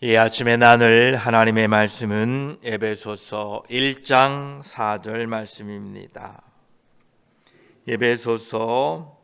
이 아침에 나눌 하나님의 말씀은 에베소서 1장 4절 말씀입니다. 에베소서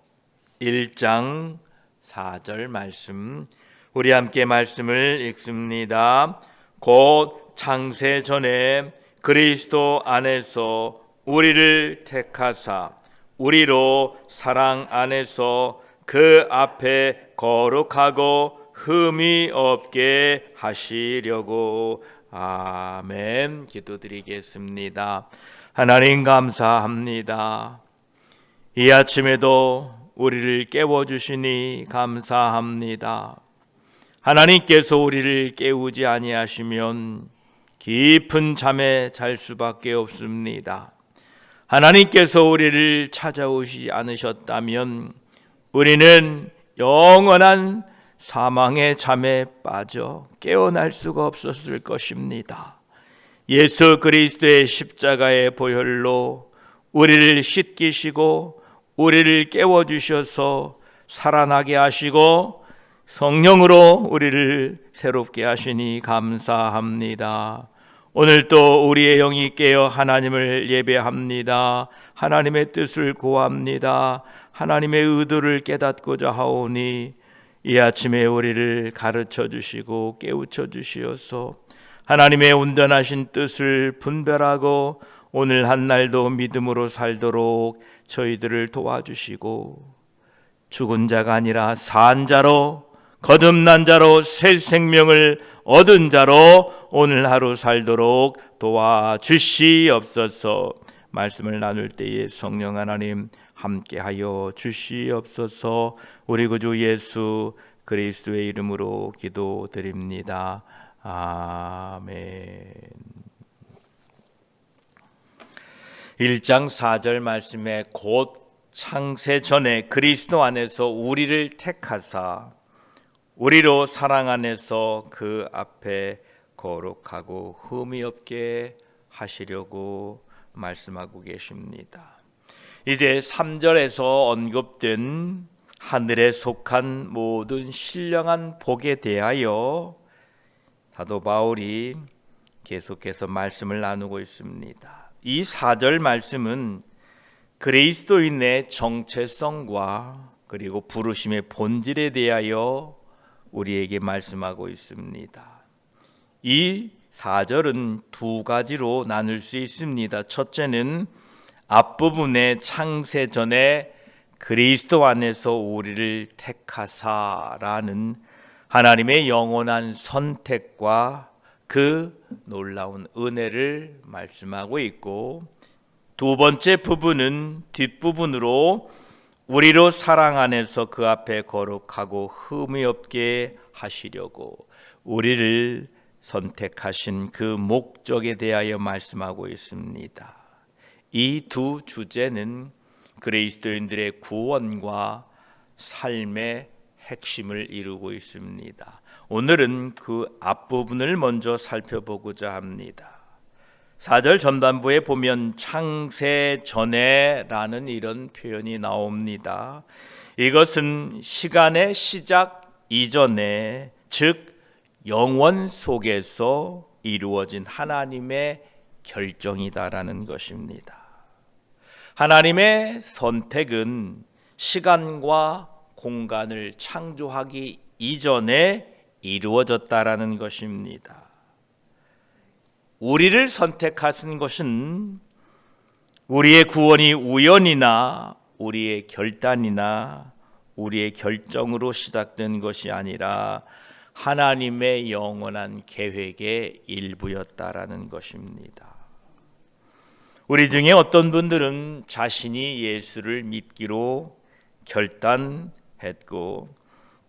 1장 4절 말씀, 우리 함께 말씀을 읽습니다. 곧 창세 전에 그리스도 안에서 우리를 택하사 우리로 사랑 안에서 그 앞에 거룩하고 흠이 없게 하시려고. 아멘. 기도드리겠습니다. 하나님 감사합니다. 이 아침에도 우리를 깨워주시니 감사합니다. 하나님께서 우리를 깨우지 아니하시면 깊은 잠에 잘 수밖에 없습니다. 하나님께서 우리를 찾아오시지 않으셨다면 우리는 영원한 사망의 잠에 빠져 깨어날 수가 없었을 것입니다. 예수 그리스도의 십자가의 보혈로 우리를 씻기시고 우리를 깨워주셔서 살아나게 하시고 성령으로 우리를 새롭게 하시니 감사합니다. 오늘 또 우리의 영이 깨어 하나님을 예배합니다. 하나님의 뜻을 구합니다. 하나님의 의도를 깨닫고자 하오니 이 아침에 우리를 가르쳐 주시고 깨우쳐 주시어서 하나님의 온전하신 뜻을 분별하고 오늘 한 날도 믿음으로 살도록 저희들을 도와주시고 죽은 자가 아니라 산 자로 거듭난 자로 새 생명을 얻은 자로 오늘 하루 살도록 도와주시옵소서. 말씀을 나눌 때에 성령 하나님 함께하여 주시옵소서. 우리 구주 예수 그리스도의 이름으로 기도드립니다. 아멘. 1장 4절 말씀에 곧 창세 전에 그리스도 안에서 우리를 택하사 우리로 사랑 안에서 그 앞에 거룩하고 흠이 없게 하시려고 말씀하고 계십니다. 이제 3절에서 언급된 하늘에 속한 모든 신령한 복에 대하여 사도 바울이 계속해서 말씀을 나누고 있습니다. 이 4절 말씀은 그리스도인의 정체성과 그리고 부르심의 본질에 대하여 우리에게 말씀하고 있습니다. 이 4절은 두 가지로 나눌 수 있습니다. 첫째는 앞부분의 창세 전에 그리스도 안에서 우리를 택하사라는 하나님의 영원한 선택과 그 놀라운 은혜를 말씀하고 있고, 두 번째 부분은 뒷부분으로 우리로 사랑 안에서 그 앞에 거룩하고 흠이 없게 하시려고 우리를 선택하신 그 목적에 대하여 말씀하고 있습니다. 이 두 주제는 그리스도인들의 구원과 삶의 핵심을 이루고 있습니다. 오늘은 그 앞부분을 먼저 살펴보고자 합니다. 4절 전반부에 보면 창세 전에 라는 이런 표현이 나옵니다. 이것은 시간의 시작 이전에, 즉 영원 속에서 이루어진 하나님의 결정이다라는 것입니다. 하나님의 선택은 시간과 공간을 창조하기 이전에 이루어졌다라는 것입니다. 우리를 선택하신 것은 우리의 구원이 우연이나 우리의 결단이나 우리의 결정으로 시작된 것이 아니라 하나님의 영원한 계획의 일부였다라는 것입니다. 우리 중에 어떤 분들은 자신이 예수를 믿기로 결단했고,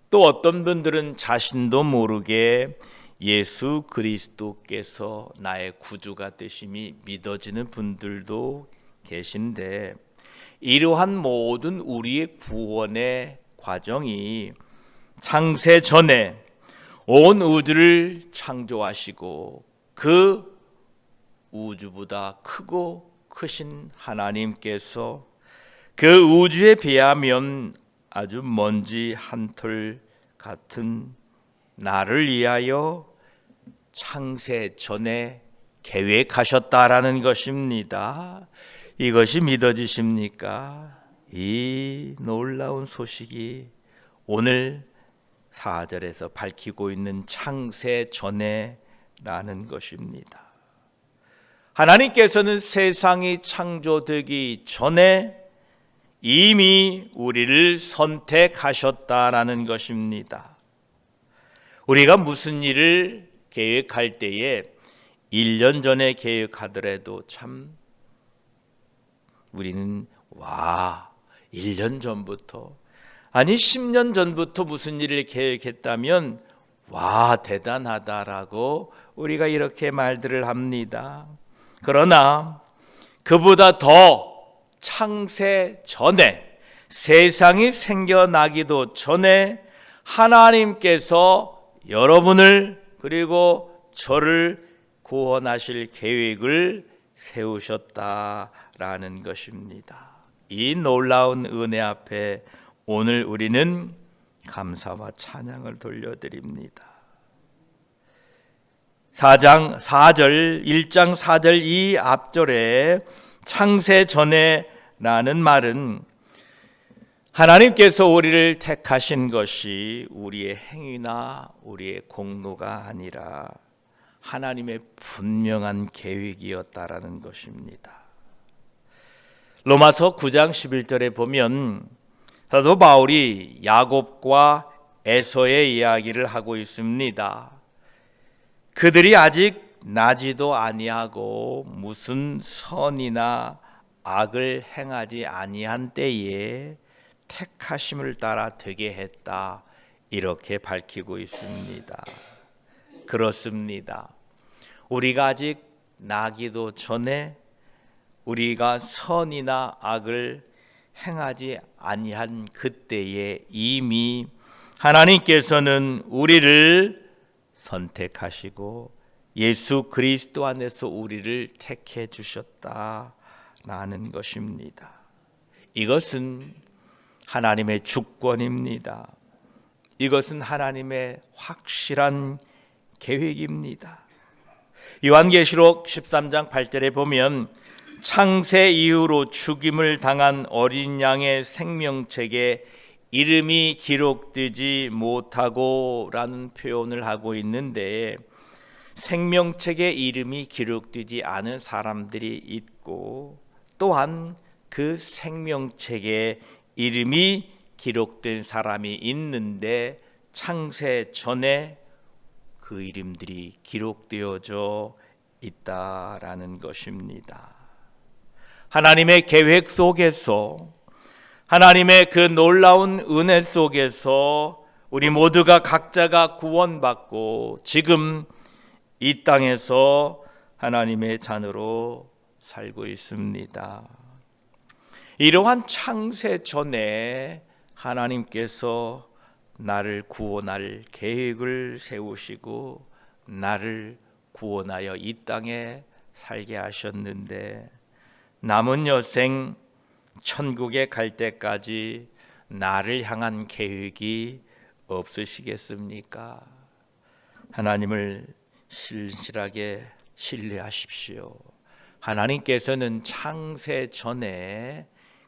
또 어떤 분들은 자신도 모르게 예수 그리스도께서 나의 구주가 되심이 믿어지는 분들도 계신데, 이러한 모든 우리의 구원의 과정이 창세 전에 온 우주를 창조하시고 그 우주보다 크고 크신 하나님께서 그 우주에 비하면 아주 먼지 한 톨 같은 나를 위하여 창세 전에 계획하셨다라는 것입니다. 이것이 믿어지십니까? 이 놀라운 소식이 오늘 4절에서 밝히고 있는 창세 전에라는 것입니다. 하나님께서는 세상이 창조되기 전에 이미 우리를 선택하셨다라는 것입니다. 우리가 무슨 일을 계획할 때에 1년 전에 계획하더라도 참 우리는 1년 전부터, 아니 10년 전부터 무슨 일을 계획했다면 대단하다라고 우리가 이렇게 말들을 합니다. 그러나 그보다 더 창세 전에, 세상이 생겨나기도 전에 하나님께서 여러분을 그리고 저를 구원하실 계획을 세우셨다라는 것입니다. 이 놀라운 은혜 앞에 오늘 우리는 감사와 찬양을 돌려드립니다. 1장 4절 이 앞절에 창세 전에라는 말은 하나님께서 우리를 택하신 것이 우리의 행위나 우리의 공로가 아니라 하나님의 분명한 계획이었다라는 것입니다. 로마서 9장 11절에 보면 사도 바울이 야곱과 에서의 이야기를 하고 있습니다. 그들이 아직 나지도 아니하고 무슨 선이나 악을 행하지 아니한 때에 택하심을 따라 되게 했다, 이렇게 밝히고 있습니다. 그렇습니다. 우리가 아직 나기도 전에 우리가 선이나 악을 행하지 아니한 그때에 이미 하나님께서는 우리를 선택하시고 예수 그리스도 안에서 우리를 택해 주셨다라는 것입니다. 이것은 하나님의 주권입니다. 이것은 하나님의 확실한 계획입니다. 요한계시록 13장 8절에 보면 창세 이후로 죽임을 당한 어린 양의 생명책에 이름이 기록되지 못하고 라는 표현을 하고 있는데, 생명책에 이름이 기록되지 않은 사람들이 있고 또한 그 생명책에 이름이 기록된 사람이 있는데 창세 전에 그 이름들이 기록되어져 있다라는 것입니다. 하나님의 계획 속에서, 하나님의 그 놀라운 은혜 속에서 우리 모두가 각자가 구원받고 지금 이 땅에서 하나님의 자녀로 살고 있습니다. 이러한 창세 전에 하나님께서 나를 구원할 계획을 세우시고 나를 구원하여 이 땅에 살게 하셨는데, 남은 여생 천국에 갈 때까지 나를 향한 계획이 없으시겠습니까? 하나님을 신실하게 신뢰하십시오. 하나님께서는 창세 전에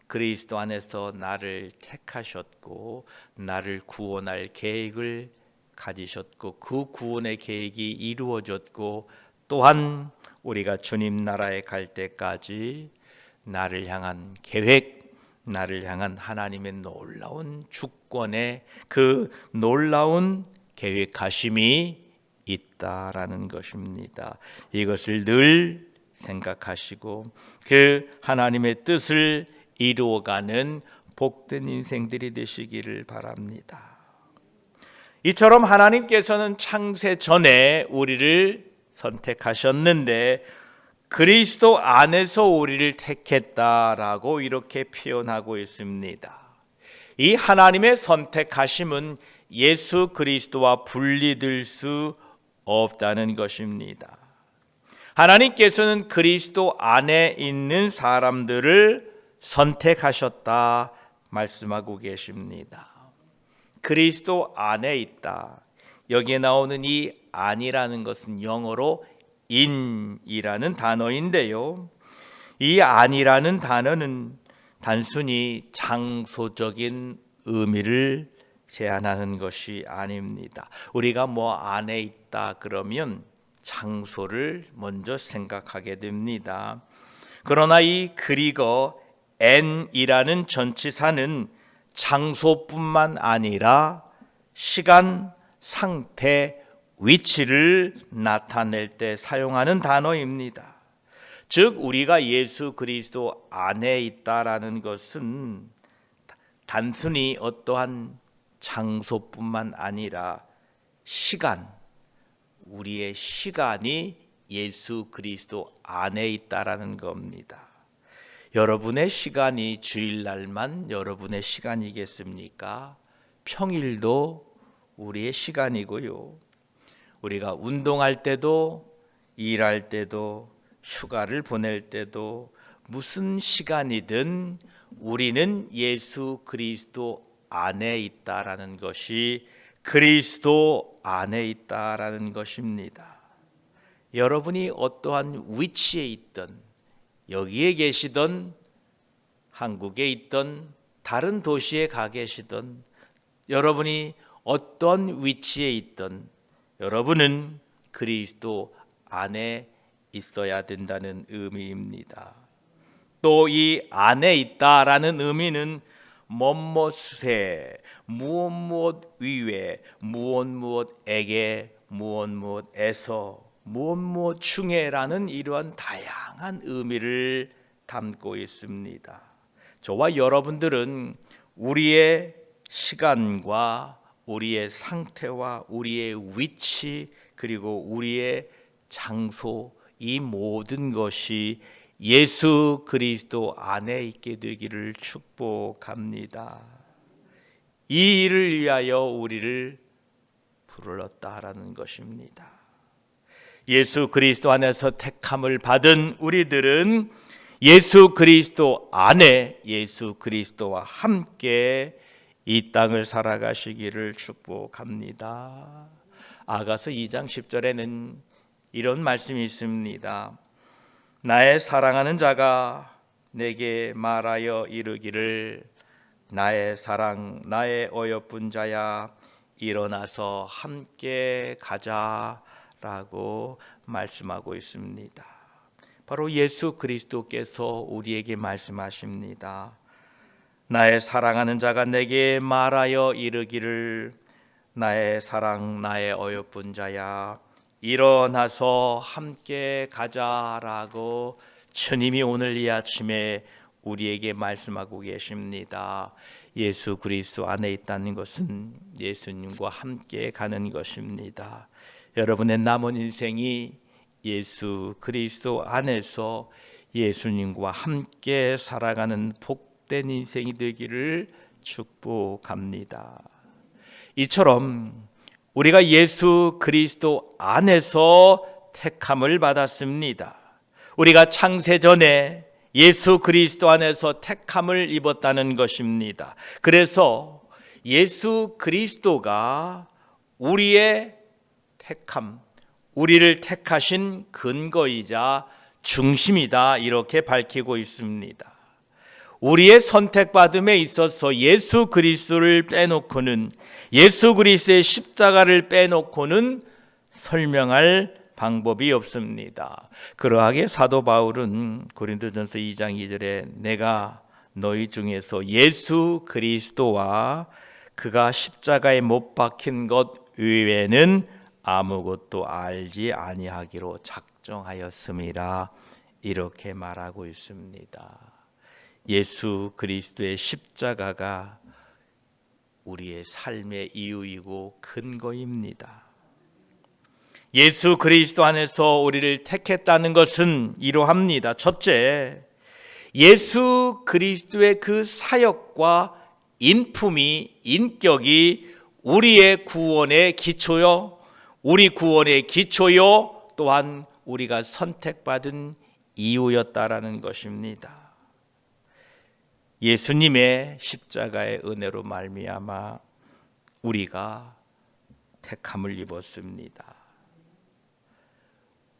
그리스도 안에서 나를 택하셨고 나를 구원할 계획을 가지셨고 그 구원의 계획이 이루어졌고, 또한 우리가 주님 나라에 갈 때까지 나를 향한 계획, 나를 향한 하나님의 놀라운 주권의 그 놀라운 계획하심이 있다라는 것입니다. 이것을 늘 생각하시고 그 하나님의 뜻을 이루어가는 복된 인생들이 되시기를 바랍니다. 이처럼 하나님께서는 창세 전에 우리를 선택하셨는데 그리스도 안에서 우리를 택했다라고 이렇게 표현하고 있습니다. 이 하나님의 선택하심은 예수 그리스도와 분리될 수 없다는 것입니다. 하나님께서는 그리스도 안에 있는 사람들을 선택하셨다 말씀하고 계십니다. 그리스도 안에 있다. 여기에 나오는 이 안이라는 것은 영어로 in이라는 단어인데요. 이 안이라는 단어는 단순히 장소적인 의미를 제한하는 것이 아닙니다. 우리가 뭐 안에 있다 그러면 장소를 먼저 생각하게 됩니다. 그러나 이 그리거 n이라는 전치사는 장소뿐만 아니라 시간, 상태, 위치를 나타낼 때 사용하는 단어입니다. 즉 우리가 예수 그리스도 안에 있다라는 것은 단순히 어떠한 장소뿐만 아니라 시간, 우리의 시간이 예수 그리스도 안에 있다라는 겁니다. 여러분의 시간이 주일날만 여러분의 시간이겠습니까? 평일도 우리의 시간이고요. 우리가 운동할 때도, 일할 때도, 휴가를 보낼 때도 무슨 시간이든 우리는 예수 그리스도 안에 있다라는 것이 그리스도 안에 있다라는 것입니다. 여러분이 어떠한 위치에 있든, 여기에 계시든, 한국에 있든, 다른 도시에 가 계시든, 여러분이 어떤 위치에 있든 여러분은 그리스도 안에 있어야 된다는 의미입니다. 또 이 안에 있다라는 의미는 무엇에, 무엇 위에, 무엇에게, 무엇에서, 무엇 중에라는 이러한 다양한 의미를 담고 있습니다. 저와 여러분들은 우리의 시간과 우리의 상태와 우리의 위치 그리고 우리의 장소, 이 모든 것이 예수 그리스도 안에 있게 되기를 축복합니다. 이 일을 위하여 우리를 불렀다라는 것입니다. 예수 그리스도 안에서 택함을 받은 우리들은 예수 그리스도 안에 예수 그리스도와 함께 이 땅을 살아가시기를 축복합니다. 아가서 2장 10절에는 이런 말씀이 있습니다. 나의 사랑하는 자가 내게 말하여 이르기를 나의 사랑 나의 어여쁜 자야 일어나서 함께 가자라고 말씀하고 있습니다. 바로 예수 그리스도께서 우리에게 말씀하십니다. 나의 사랑하는 자가 내게 말하여 이르기를 나의 사랑 나의 어여쁜 자야 일어나서 함께 가자라고 주님이 오늘 이 아침에 우리에게 말씀하고 계십니다. 예수 그리스도 안에 있다는 것은 예수님과 함께 가는 것입니다. 여러분의 남은 인생이 예수 그리스도 안에서 예수님과 함께 살아가는 복된 인생이 되기를 축복합니다. 이처럼 우리가 예수 그리스도 안에서 택함을 받았습니다. 우리가 창세 전에 예수 그리스도 안에서 택함을 입었다는 것입니다. 그래서 예수 그리스도가 우리의 택함, 우리를 택하신 근거이자 중심이다 이렇게 밝히고 있습니다. 우리의 선택받음에 있어서 예수 그리스도를 빼놓고는 예수 그리스도의 십자가를 빼놓고는 설명할 방법이 없습니다. 그러하게 사도 바울은 고린도전서 2장 2절에 내가 너희 중에서 예수 그리스도와 그가 십자가에 못 박힌 것 외에는 아무것도 알지 아니하기로 작정하였음이라 이렇게 말하고 있습니다. 예수 그리스도의 십자가가 우리의 삶의 이유이고 근거입니다. 예수 그리스도 안에서 우리를 택했다는 것은 이러합니다. 첫째, 예수 그리스도의 그 사역과 인품이, 인격이 우리의 구원의 기초요, 우리 구원의 기초요, 또한 우리가 선택받은 이유였다라는 것입니다. 예수님의 십자가의 은혜로 말미암아 우리가 택함을 입었습니다.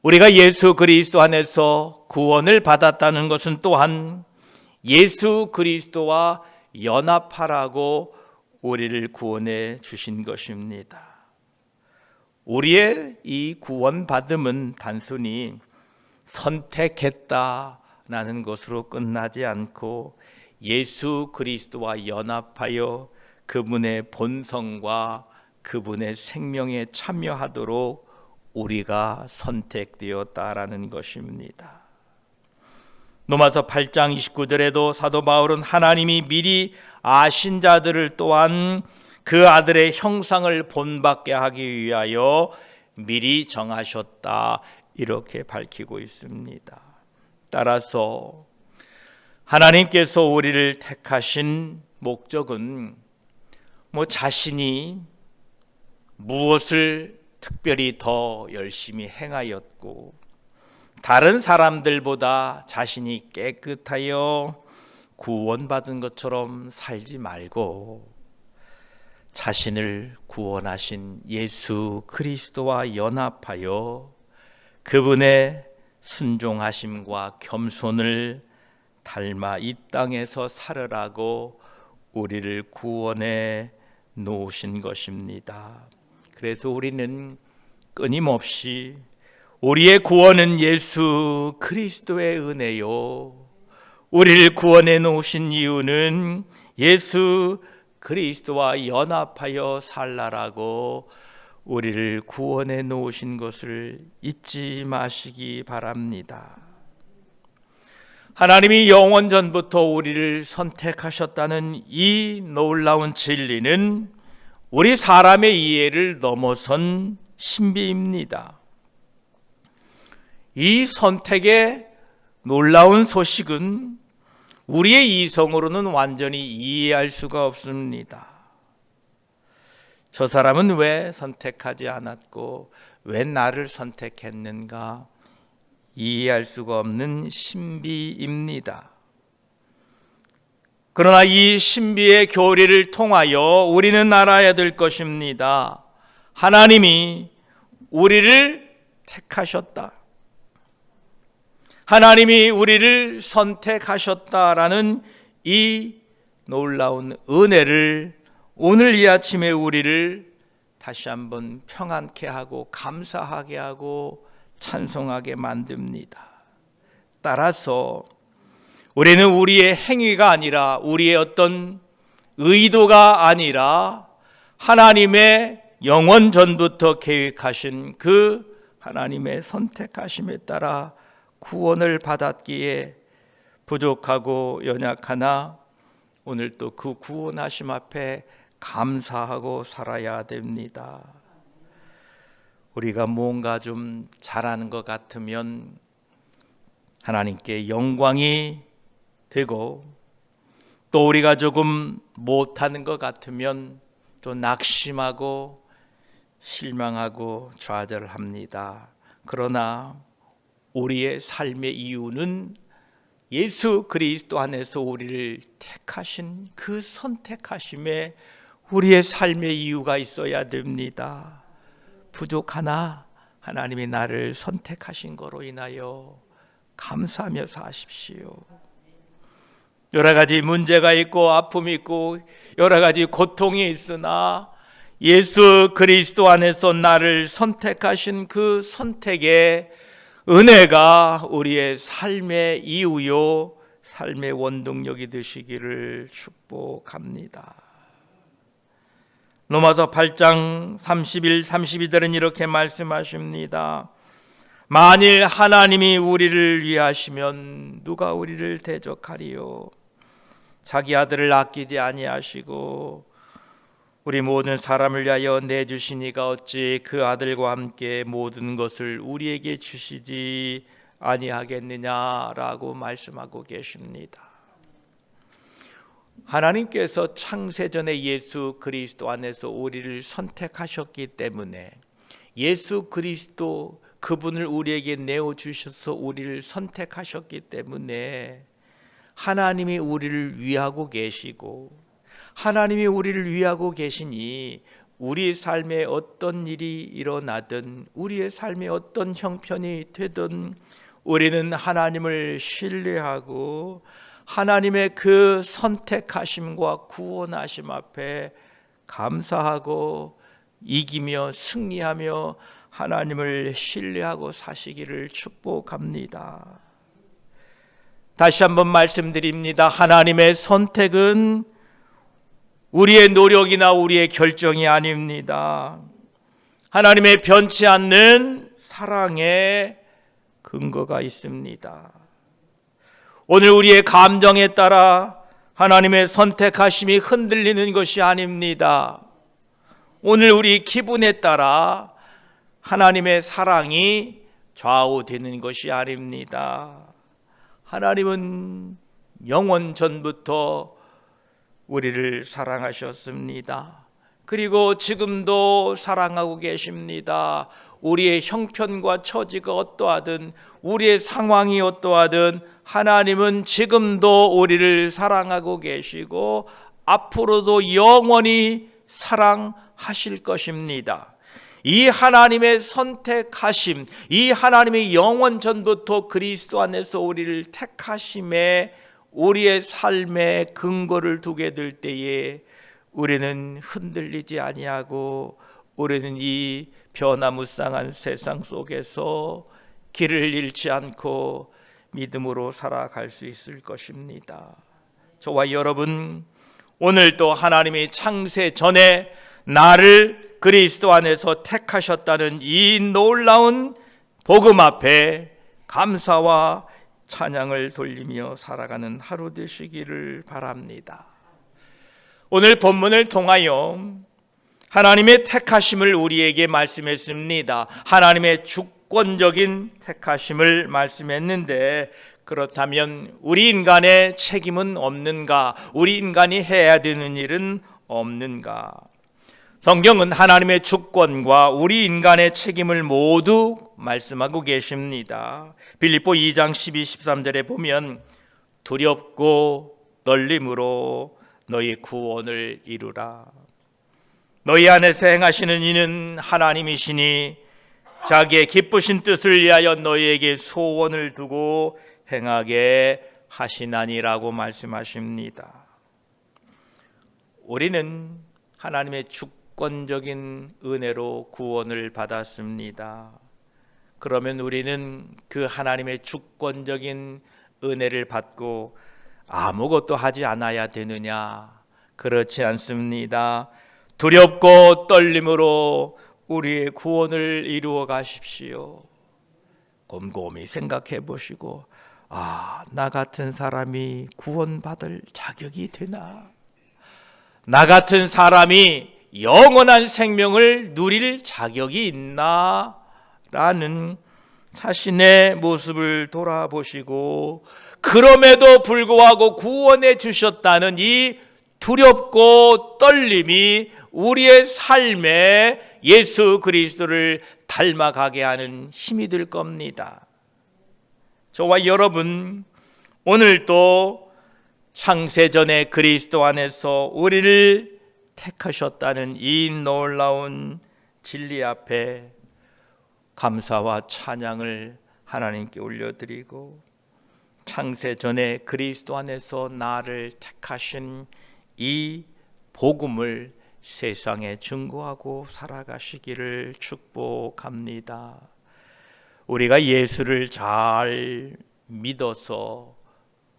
우리가 예수 그리스도 안에서 구원을 받았다는 것은 또한 예수 그리스도와 연합하라고 우리를 구원해 주신 것입니다. 우리의 이 구원받음은 단순히 선택했다라는 것으로 끝나지 않고 예수 그리스도와 연합하여 그분의 본성과 그분의 생명에 참여하도록 우리가 선택되었다라는 것입니다. 로마서 8장 29절에도 사도 바울은 하나님이 미리 아신 자들을 또한 그 아들의 형상을 본받게 하기 위하여 미리 정하셨다, 이렇게 밝히고 있습니다. 따라서 하나님께서 우리를 택하신 목적은 자신이 무엇을 특별히 더 열심히 행하였고 다른 사람들보다 자신이 깨끗하여 구원받은 것처럼 살지 말고 자신을 구원하신 예수 그리스도와 연합하여 그분의 순종하심과 겸손을 닮아 이 땅에서 살으라고 우리를 구원해 놓으신 것입니다. 그래서 우리는 끊임없이 우리의 구원은 예수 그리스도의 은혜요, 우리를 구원해 놓으신 이유는 예수 그리스도와 연합하여 살라라고 우리를 구원해 놓으신 것을 잊지 마시기 바랍니다. 하나님이 영원 전부터 우리를 선택하셨다는 이 놀라운 진리는 우리 사람의 이해를 넘어선 신비입니다. 이 선택의 놀라운 소식은 우리의 이성으로는 완전히 이해할 수가 없습니다. 저 사람은 왜 선택하지 않았고 왜 나를 선택했는가 이해할 수가 없는 신비입니다. 그러나 이 신비의 교리를 통하여 우리는 알아야 될 것입니다. 하나님이 우리를 택하셨다, 하나님이 우리를 선택하셨다라는 이 놀라운 은혜를 오늘 이 아침에 우리를 다시 한번 평안케 하고 감사하게 하고 찬송하게 만듭니다. 따라서 우리는 우리의 행위가 아니라 우리의 어떤 의도가 아니라 하나님의 영원 전부터 계획하신 그 하나님의 선택하심에 따라 구원을 받았기에 부족하고 연약하나 오늘 또 그 구원하심 앞에 감사하고 살아야 됩니다. 우리가 뭔가 좀 잘하는 것 같으면 하나님께 영광이 되고 또 우리가 조금 못하는 것 같으면 또 낙심하고 실망하고 좌절합니다. 그러나 우리의 삶의 이유는 예수 그리스도 안에서 우리를 택하신 그 선택하심에 우리의 삶의 이유가 있어야 됩니다. 부족하나 하나님이 나를 선택하신 거로 인하여 감사하며 사십시오. 여러 가지 문제가 있고 아픔이 있고 여러 가지 고통이 있으나 예수 그리스도 안에서 나를 선택하신 그 선택의 은혜가 우리의 삶의 이유요 삶의 원동력이 되시기를 축복합니다. 로마서 8장 31, 32절은 이렇게 말씀하십니다. 만일 하나님이 우리를 위하시면 누가 우리를 대적하리요? 자기 아들을 아끼지 아니하시고 우리 모든 사람을 위하여 내주시니가 어찌 그 아들과 함께 모든 것을 우리에게 주시지 아니하겠느냐라고 말씀하고 계십니다. 하나님께서 창세전에 예수 그리스도 안에서 우리를 선택하셨기 때문에 예수 그리스도 그분을 우리에게 내어주셔서 우리를 선택하셨기 때문에 하나님이 우리를 위하고 계시고 하나님이 우리를 위하고 계시니 우리 삶에 어떤 일이 일어나든 우리의 삶에 어떤 형편이 되든 우리는 하나님을 신뢰하고 하나님의 그 선택하심과 구원하심 앞에 감사하고 이기며 승리하며 하나님을 신뢰하고 사시기를 축복합니다. 다시 한번 말씀드립니다. 하나님의 선택은 우리의 노력이나 우리의 결정이 아닙니다. 하나님의 변치 않는 사랑의 근거가 있습니다. 오늘 우리의 감정에 따라 하나님의 선택하심이 흔들리는 것이 아닙니다. 오늘 우리 기분에 따라 하나님의 사랑이 좌우되는 것이 아닙니다. 하나님은 영원 전부터 우리를 사랑하셨습니다. 그리고 지금도 사랑하고 계십니다. 우리의 형편과 처지가 어떠하든 우리의 상황이 어떠하든 하나님은 지금도 우리를 사랑하고 계시고 앞으로도 영원히 사랑하실 것입니다. 이 하나님의 선택하심, 이 하나님의 영원 전부터 그리스도 안에서 우리를 택하심에 우리의 삶에 근거를 두게 될 때에 우리는 흔들리지 아니하고 우리는 이 변화무쌍한 세상 속에서 길을 잃지 않고 믿음으로 살아갈 수 있을 것입니다. 저와 여러분, 오늘 또 하나님이 창세 전에 나를 그리스도 안에서 택하셨다는 이 놀라운 복음 앞에 감사와 찬양을 돌리며 살아가는 하루 되시기를 바랍니다. 오늘 본문을 통하여 하나님의 택하심을 우리에게 말씀했습니다. 하나님의 주권적인 택하심을 말씀했는데, 그렇다면 우리 인간의 책임은 없는가? 우리 인간이 해야 되는 일은 없는가? 성경은 하나님의 주권과 우리 인간의 책임을 모두 말씀하고 계십니다. 빌립보 2장 12, 13절에 보면 두렵고 떨림으로 너희 구원을 이루라. 너희 안에서 행하시는 이는 하나님이시니 자기의 기쁘신 뜻을 위하여 너희에게 소원을 두고 행하게 하시나니라고 말씀하십니다. 우리는 하나님의 주권적인 은혜로 구원을 받았습니다. 그러면 우리는 그 하나님의 주권적인 은혜를 받고 아무것도 하지 않아야 되느냐? 그렇지 않습니다. 두렵고 떨림으로 우리의 구원을 이루어 가십시오. 곰곰이 생각해 보시고, 나 같은 사람이 구원받을 자격이 되나? 나 같은 사람이 영원한 생명을 누릴 자격이 있나? 라는 자신의 모습을 돌아보시고, 그럼에도 불구하고 구원해 주셨다는 이 두렵고 떨림이 우리의 삶에 예수 그리스도를 닮아가게 하는 힘이 될 겁니다. 저와 여러분, 오늘도 창세전에 그리스도 안에서 우리를 택하셨다는 이 놀라운 진리 앞에 감사와 찬양을 하나님께 올려드리고, 창세전에 그리스도 안에서 나를 택하신 이 복음을 세상에 증거하고 살아가시기를 축복합니다. 우리가 예수를 잘 믿어서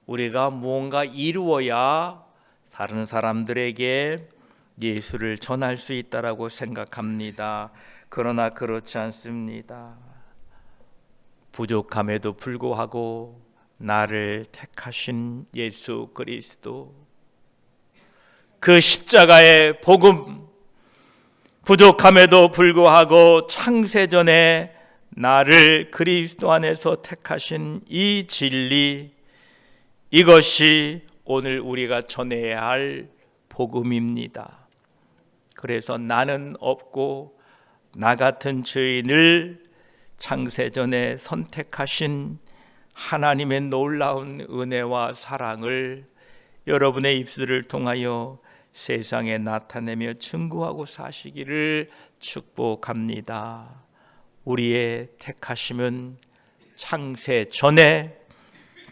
우리가 무언가 이루어야 다른 사람들에게 예수를 전할 수 있다라고 생각합니다. 그러나 그렇지 않습니다. 부족함에도 불구하고 나를 택하신 예수 그리스도, 그 십자가의 복음, 부족함에도 불구하고 창세전에 나를 그리스도 안에서 택하신 이 진리, 이것이 오늘 우리가 전해야 할 복음입니다. 그래서 나는 없고 나 같은 죄인을 창세전에 선택하신 하나님의 놀라운 은혜와 사랑을 여러분의 입술을 통하여 세상에 나타내며 증거하고 사시기를 축복합니다. 우리의 택하심은 창세 전에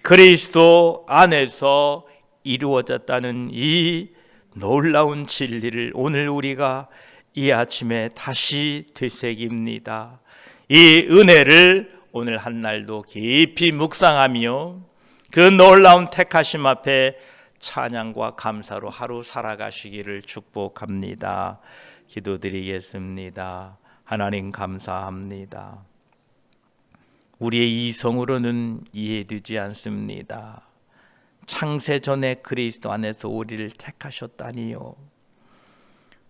그리스도 안에서 이루어졌다는 이 놀라운 진리를 오늘 우리가 이 아침에 다시 되새깁니다. 이 은혜를 오늘 한날도 깊이 묵상하며 그 놀라운 택하심 앞에 찬양과 감사로 하루 살아가시기를 축복합니다. 기도드리겠습니다. 하나님 감사합니다. 우리의 이성으로는 이해되지 않습니다. 창세전에 그리스도 안에서 우리를 택하셨다니요.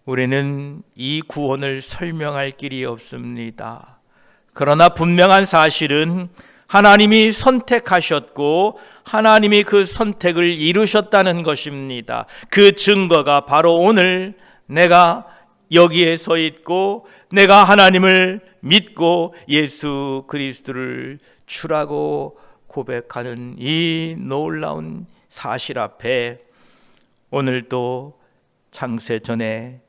우리는 이 구원을 설명할 길이 없습니다. 그러나 분명한 사실은 하나님이 선택하셨고 하나님이 그 선택을 이루셨다는 것입니다. 그 증거가 바로 오늘 내가 여기에 서 있고 내가 하나님을 믿고 예수 그리스도를 주라고 고백하는 이 놀라운 사실 앞에 오늘도 창세 전에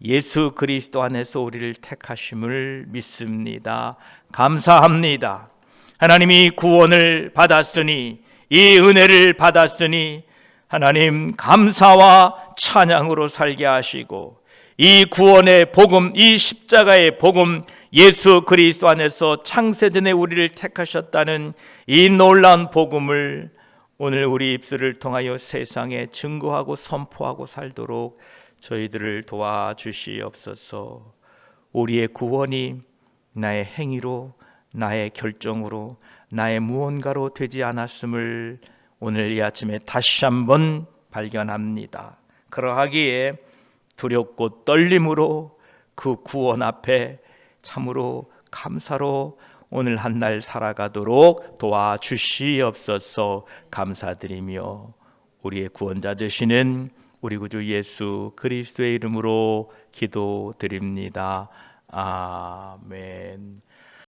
예수 그리스도 안에서 우리를 택하심을 믿습니다. 감사합니다. 하나님이 구원을 받았으니 이 은혜를 받았으니 하나님 감사와 찬양으로 살게 하시고 이 구원의 복음, 이 십자가의 복음, 예수 그리스도 안에서 창세전에 우리를 택하셨다는 이 놀라운 복음을 오늘 우리 입술을 통하여 세상에 증거하고 선포하고 살도록 저희들을 도와주시옵소서. 우리의 구원이 나의 행위로, 나의 결정으로, 나의 무언가로 되지 않았음을 오늘 이 아침에 다시 한번 발견합니다. 그러하기에 두렵고 떨림으로 그 구원 앞에 참으로 감사로 오늘 한날 살아가도록 도와주시옵소서. 감사드리며 우리의 구원자 되시는 우리 구주 예수 그리스도의 이름으로 기도드립니다. 아멘.